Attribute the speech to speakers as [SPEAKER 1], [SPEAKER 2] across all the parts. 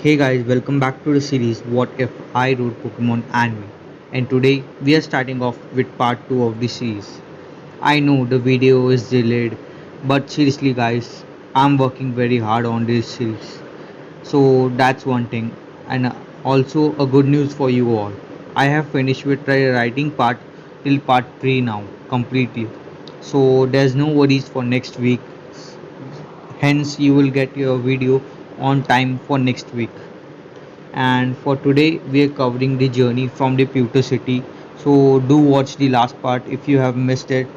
[SPEAKER 1] Hey guys, welcome back to the series What If I Wrote Pokemon Anime. And today we are starting off with part 2 of the series. I know the video is delayed, but seriously guys, I'm working very hard on this series. So that's one thing. And also a good news for you all. I have finished with the writing part till part 3 now completely. So there's no worries for next week. Hence you will get your video on time for next week. And for today we are covering the journey from the Pewter City, so do watch the last part if you have missed it,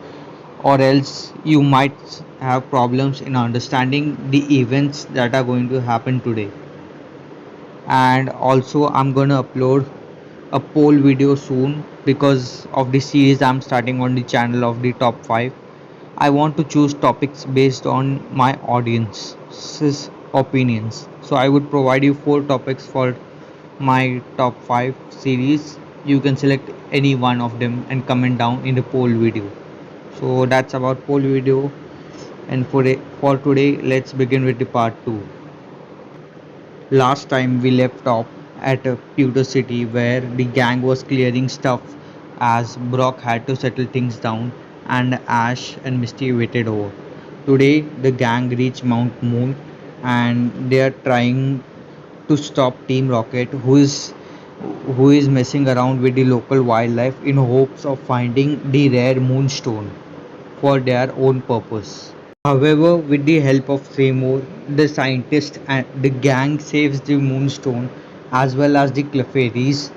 [SPEAKER 1] or else you might have problems in understanding the events that are going to happen today. And also I'm going to upload a poll video soon because of the series I'm starting on the channel of the top 5. I want to choose topics based on my audience's opinions, so I would provide you 4 topics for my top 5 series. You can select any one of them and comment down in the poll video. So that's about poll video. And for today, let's begin with the part 2. Last time we left off at Pewter City where the gang was clearing stuff as Brock had to settle things down and Ash and Misty waited over. Today the gang reached Mount Moon and they are trying to stop Team Rocket, who is messing around with the local wildlife in hopes of finding the rare moonstone for their own purpose. However, with the help of Seymour, the scientist, and the gang saves the moonstone as well as the Clefairies.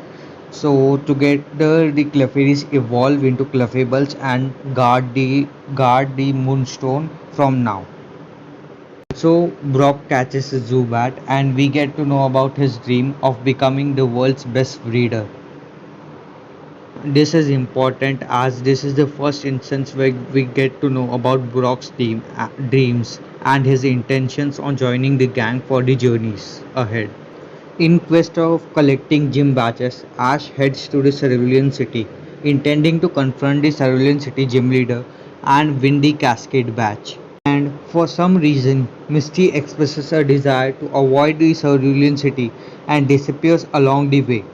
[SPEAKER 1] So together the Clefairies evolve into Clefables and guard the moonstone from now. Also, Brock catches a Zubat, and we get to know about his dream of becoming the world's best breeder. This is important as this is the first instance where we get to know about Brock's dreams and his intentions on joining the gang for the journeys ahead. In quest of collecting gym badges, Ash heads to the Cerulean City, intending to confront the Cerulean City gym leader and win the Cascade badge. And for some reason, Misty expresses a desire to avoid the Cerulean City and disappears along the way.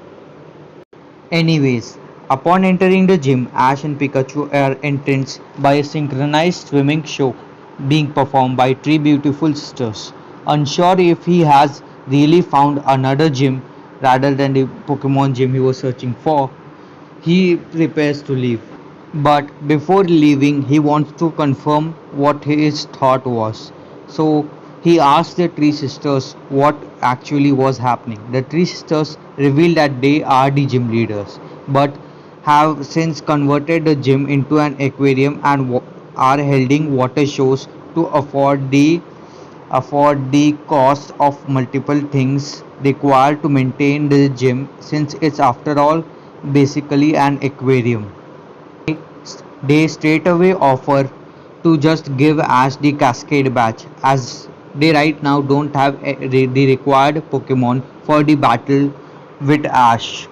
[SPEAKER 1] Anyways, upon entering the gym, Ash and Pikachu are entranced by a synchronized swimming show being performed by three beautiful sisters. Unsure if he has really found another gym rather than the Pokemon gym he was searching for, he prepares to leave. But before leaving, he wants to confirm what his thought was. So he asked the three sisters what actually was happening. The three sisters revealed that they are the gym leaders, but have since converted the gym into an aquarium and are holding water shows to afford the cost of multiple things required to maintain the gym, since it's after all basically an aquarium. They straightaway offer to just give Ash the Cascade badge, as they right now don't have the required Pokemon for the battle with Ash.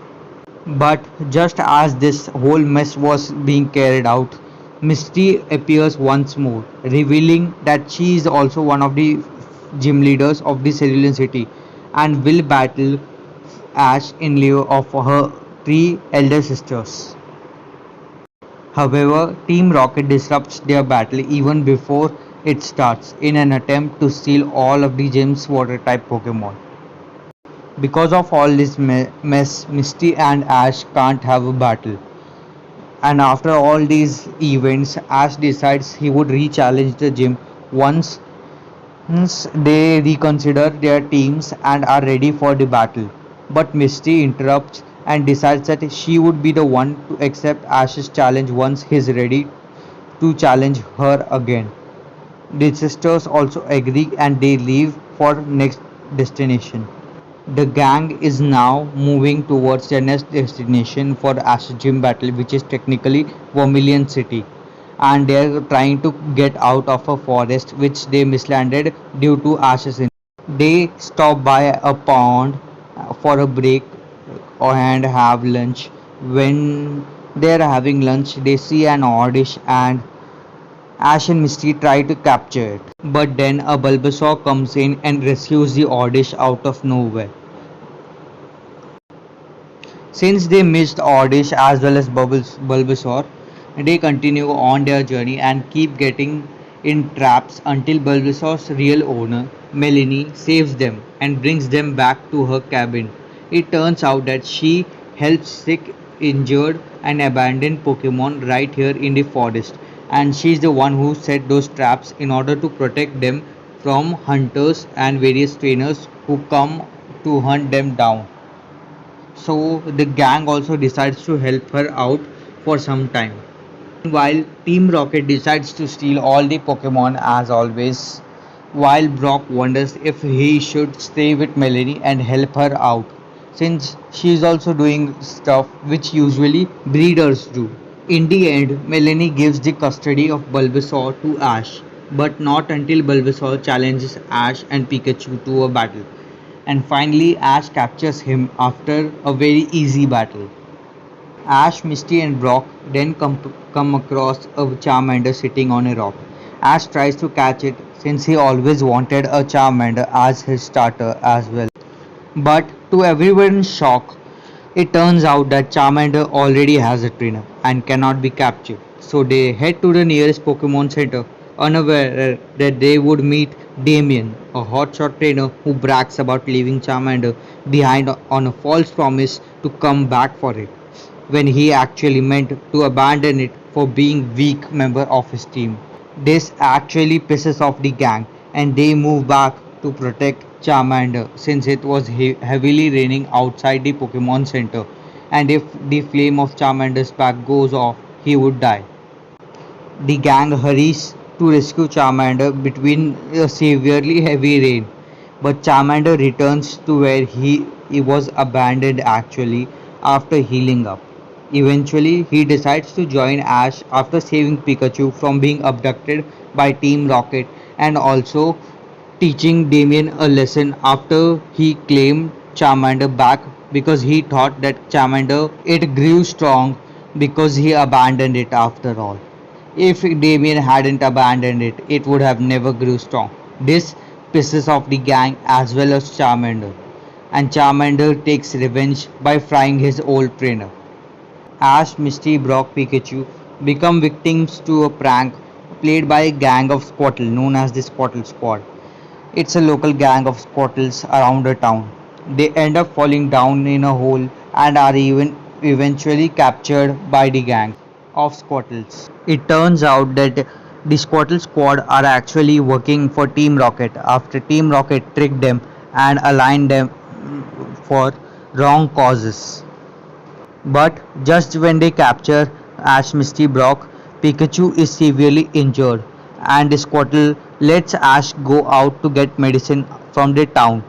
[SPEAKER 1] But just as this whole mess was being carried out, Misty appears once more, revealing that she is also one of the gym leaders of the Cerulean City and will battle Ash in lieu of her three elder sisters. However, Team Rocket disrupts their battle even before it starts in an attempt to steal all of the gym's water type Pokemon. Because of all this mess, Misty and Ash can't have a battle. And after all these events, Ash decides he would re-challenge the gym once they reconsider their teams and are ready for the battle. But Misty interrupts and decides that she would be the one to accept Ash's challenge once he's ready to challenge her again. The sisters also agree and they leave for next destination. The gang is now moving towards their next destination for Ash's gym battle, which is technically Vermilion City, and they are trying to get out of a forest which they mislanded due to Ash's. They stop by a pond for a break and have lunch. When they're having lunch, they see an Oddish and Ash and Misty try to capture it. But then a Bulbasaur comes in and rescues the Oddish out of nowhere. Since they missed Oddish as well as Bulbasaur, they continue on their journey and keep getting in traps until Bulbasaur's real owner, Melanie, saves them and brings them back to her cabin. It turns out that she helps sick, injured, and abandoned Pokemon right here in the forest, and she's the one who set those traps in order to protect them from hunters and various trainers who come to hunt them down. So the gang also decides to help her out for some time. While Team Rocket decides to steal all the Pokemon as always, while Brock wonders if he should stay with Melanie and help her out, since she is also doing stuff which usually breeders do. In the end, Melanie gives the custody of Bulbasaur to Ash, but not until Bulbasaur challenges Ash and Pikachu to a battle. And finally, Ash captures him after a very easy battle. Ash, Misty, and Brock then come across a Charmander sitting on a rock. Ash tries to catch it since he always wanted a Charmander as his starter as well. But to everyone's shock, it turns out that Charmander already has a trainer and cannot be captured. So they head to the nearest Pokemon Center, unaware that they would meet Damien, a hotshot trainer who brags about leaving Charmander behind on a false promise to come back for it, when he actually meant to abandon it for being weak member of his team. This actually pisses off the gang and they move back to protect Charmander since it was heavily raining outside the Pokemon Center, and if the flame of Charmander's back goes off, he would die. The gang hurries to rescue Charmander between a severely heavy rain, but Charmander returns to where he was abandoned actually after healing up. Eventually, he decides to join Ash after saving Pikachu from being abducted by Team Rocket and also teaching Damien a lesson after he claimed Charmander back because he thought that Charmander it grew strong because he abandoned it after all. If Damien hadn't abandoned it, it would have never grew strong. This pisses off the gang as well as Charmander, and Charmander takes revenge by frying his old trainer. Ash, Misty, Brock, Pikachu become victims to a prank played by a gang of Squirtle known as the Squirtle Squad. It's a local gang of Squirtles around the town. They end up falling down in a hole and are even eventually captured by the gang of Squirtles. It turns out that the Squirtle Squad are actually working for Team Rocket after Team Rocket tricked them and aligned them for wrong causes. But just when they capture Ash, Misty, Brock, Pikachu is severely injured and Squirtle lets Ash go out to get medicine from the town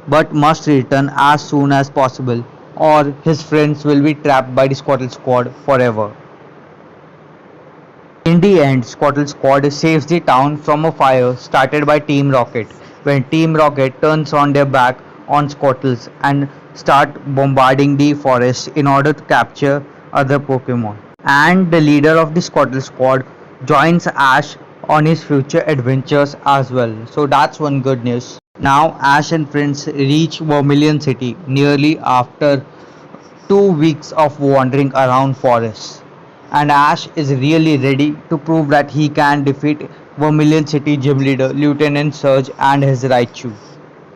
[SPEAKER 1] but must return as soon as possible or his friends will be trapped by the Squirtle Squad forever. In the end, Squirtle Squad saves the town from a fire started by Team Rocket when Team Rocket turns on their back on Squirtles and start bombarding the forest in order to capture other Pokemon. And the leader of the Squirtle Squad joins Ash on his future adventures as well. So that's one good news. Now Ash and friends reach Vermilion City nearly after 2 weeks of wandering around forests. And Ash is really ready to prove that he can defeat Vermilion City gym leader Lieutenant Surge and his Raichu.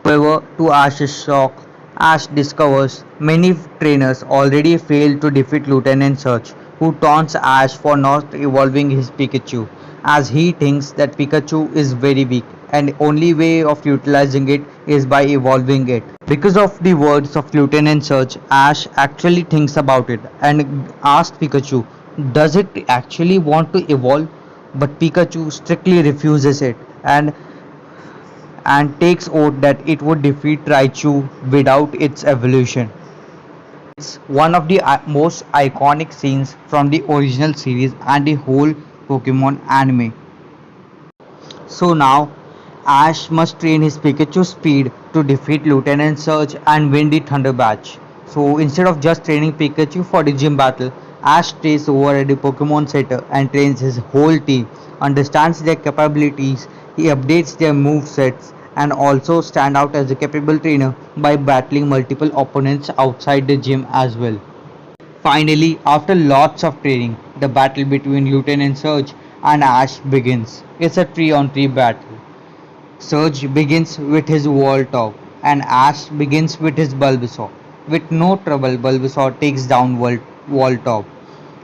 [SPEAKER 1] However, to Ash's shock, Ash discovers many trainers already failed to defeat Lieutenant Surge, who taunts Ash for not evolving his Pikachu, as he thinks that Pikachu is very weak and only way of utilizing it is by evolving it. Because of the words of Lieutenant Surge, Ash actually thinks about it and asks Pikachu, does it actually want to evolve? But Pikachu strictly refuses it and takes oath that it would defeat Raichu without its evolution. It's one of the most iconic scenes from the original series and the whole Pokemon anime. So now Ash must train his Pikachu speed to defeat Lieutenant Surge and win the Thunder Badge. So instead of just training Pikachu for the gym battle, Ash stays over at the Pokemon Center and trains his whole team, understands their capabilities, he updates their move sets and also stand out as a capable trainer by battling multiple opponents outside the gym as well. Finally, after lots of training, the battle between Lieutenant Surge and Ash begins. It's a tree on tree battle. Surge begins with his wall top, and Ash begins with his Bulbasaur. With no trouble, Bulbasaur takes down wall top.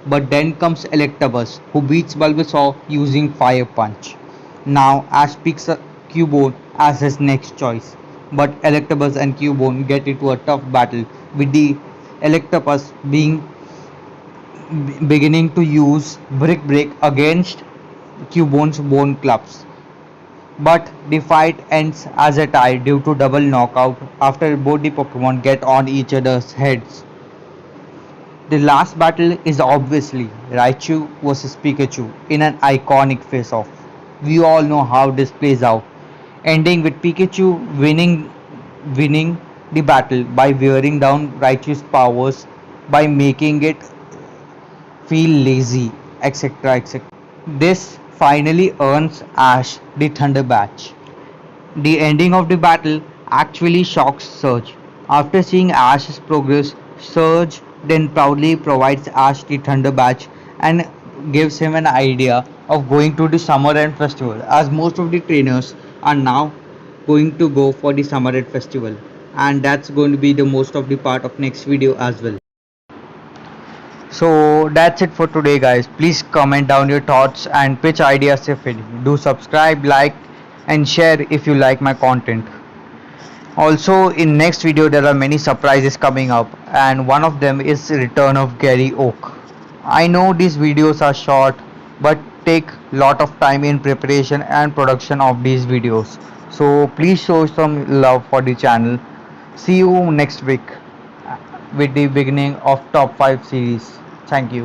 [SPEAKER 1] But then comes Electabuzz, who beats Bulbasaur using Fire Punch. Now Ash picks a Cubone as his next choice. But Electabuzz and Cubone get into a tough battle, with the Electabuzz beginning to use Brick Break against Cubone's Bone Clubs. But the fight ends as a tie due to double knockout after both the Pokemon get on each other's heads. The last battle is obviously Raichu vs Pikachu in an iconic face-off. We all know how this plays out, ending with Pikachu winning the battle by wearing down Raichu's powers by making it feel lazy, etc. etc. This finally earns Ash the Thunder Badge. The ending of the battle actually shocks Surge. After seeing Ash's progress, Surge then proudly provides Ash the Thunder Badge and gives him an idea of going to the Summer End Festival, as most of the trainers are now going to go for the Summer End Festival, and that's going to be the most of the part of next video as well. So that's it for today, guys. Please comment down your thoughts and pitch ideas if any. Do subscribe, like, and share if you like my content. Also, in next video there are many surprises coming up, and one of them is return of Gary Oak. I know these videos are short, but take lot of time in preparation and production of these videos. So please show some love for the channel. See you next week with the beginning of top 5 series. Thank you.